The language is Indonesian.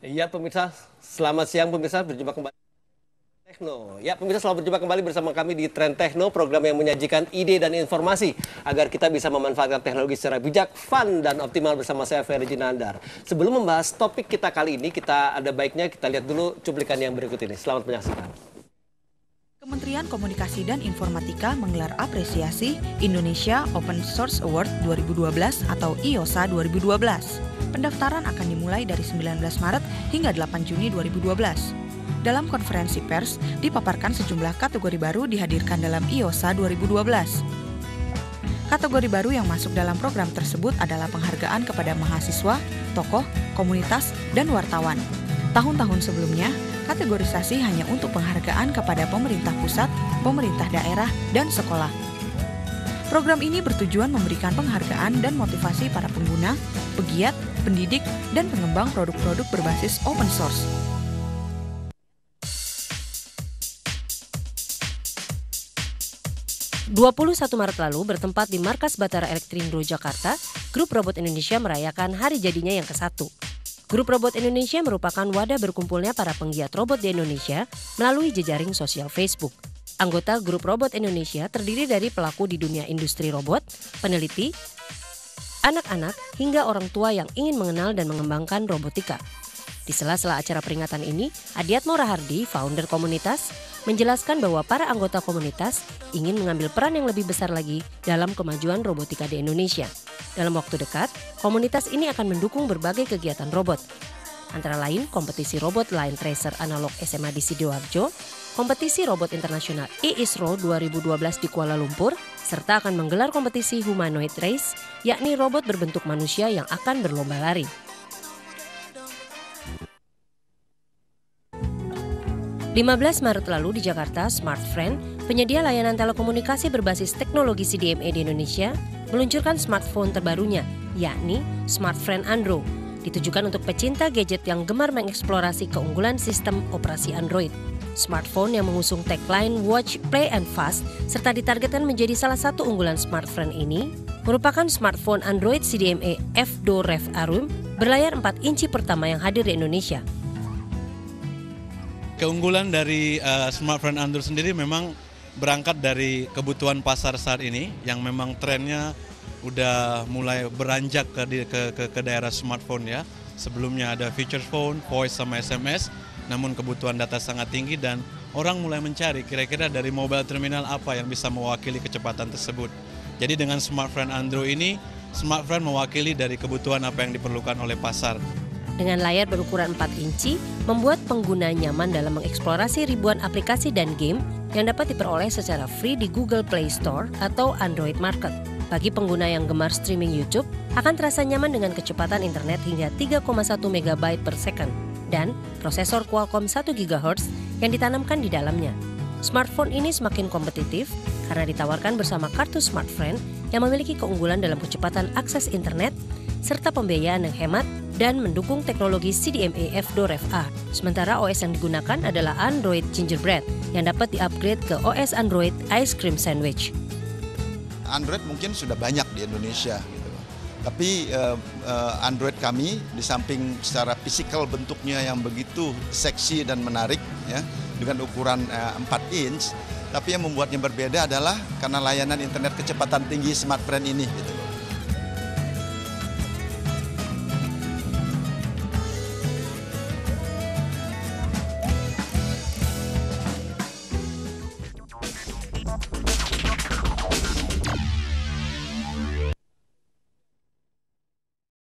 Ya pemirsa, selamat siang pemirsa, berjumpa kembali Tekno. Ya pemirsa, selamat berjumpa kembali bersama kami di Tren Tekno, program yang menyajikan ide dan informasi agar kita bisa memanfaatkan teknologi secara bijak, fun, dan optimal bersama saya Ferry Jinandar. Sebelum membahas topik kita kali ini, kita ada baiknya kita lihat dulu cuplikan yang berikut ini. Selamat menyaksikan. Kementerian Komunikasi dan Informatika menggelar apresiasi Indonesia Open Source Award 2012 atau IOSA 2012. Pendaftaran akan dimulai dari 19 Maret hingga 8 Juni 2012. Dalam konferensi pers, dipaparkan sejumlah kategori baru dihadirkan dalam IOSA 2012. Kategori baru yang masuk dalam program tersebut adalah penghargaan kepada mahasiswa, tokoh, komunitas, dan wartawan. Tahun-tahun sebelumnya, kategorisasi hanya untuk penghargaan kepada pemerintah pusat, pemerintah daerah, dan sekolah. Program ini bertujuan memberikan penghargaan dan motivasi para pengguna, pegiat, pendidik, dan pengembang produk-produk berbasis open source. Maret lalu bertempat di Markas Batara Elektrindo Jakarta, Grup Robot Indonesia merayakan hari jadinya yang ke-1. Grup Robot Indonesia merupakan wadah berkumpulnya para penggiat robot di Indonesia melalui jejaring sosial Facebook. Anggota Grup Robot Indonesia terdiri dari pelaku di dunia industri robot, peneliti, anak-anak, hingga orang tua yang ingin mengenal dan mengembangkan robotika. Di sela-sela acara peringatan ini, Adiatmo Rahardi, founder komunitas, menjelaskan bahwa para anggota komunitas ingin mengambil peran yang lebih besar lagi dalam kemajuan robotika di Indonesia. Dalam waktu dekat, komunitas ini akan mendukung berbagai kegiatan robot. Antara lain kompetisi robot Line Tracer analog SMA di Sidoarjo, kompetisi robot internasional ISRO 2012 di Kuala Lumpur, serta akan menggelar kompetisi humanoid race, yakni robot berbentuk manusia yang akan berlomba lari. Maret lalu di Jakarta, Smartfren, penyedia layanan telekomunikasi berbasis teknologi CDMA di Indonesia, meluncurkan smartphone terbarunya, yakni Smartfren Andro, ditujukan untuk pecinta gadget yang gemar mengeksplorasi keunggulan sistem operasi Android. Smartphone yang mengusung tagline Watch, Play, and Fast serta ditargetkan menjadi salah satu unggulan smartphone ini merupakan smartphone Android CDMA F2 Rev Arum berlayar 4 inci pertama yang hadir di Indonesia. Keunggulan dari smartphone Android sendiri memang berangkat dari kebutuhan pasar saat ini yang memang trennya udah mulai beranjak ke daerah smartphone ya. Sebelumnya ada feature phone, voice sama SMS, namun kebutuhan data sangat tinggi dan orang mulai mencari kira-kira dari mobile terminal apa yang bisa mewakili kecepatan tersebut. Jadi dengan smartphone Android ini, smartphone mewakili dari kebutuhan apa yang diperlukan oleh pasar. Dengan layar berukuran 4 inci, membuat pengguna nyaman dalam mengeksplorasi ribuan aplikasi dan game yang dapat diperoleh secara free di Google Play Store atau Android Market. Bagi pengguna yang gemar streaming YouTube, akan terasa nyaman dengan kecepatan internet hingga 3,1 MB per second dan prosesor Qualcomm 1 GHz yang ditanamkan di dalamnya. Smartphone ini semakin kompetitif karena ditawarkan bersama kartu Smartfren yang memiliki keunggulan dalam kecepatan akses internet serta pembiayaan yang hemat dan mendukung teknologi CDMA F2 Rev A. Sementara OS yang digunakan adalah Android Gingerbread yang dapat di-upgrade ke OS Android Ice Cream Sandwich. Android mungkin sudah banyak di Indonesia, gitu. Tapi Android kami di samping secara fisikal bentuknya yang begitu seksi dan menarik, ya, dengan ukuran 4 inch, tapi yang membuatnya berbeda adalah karena layanan internet kecepatan tinggi Smartfren ini. Gitu.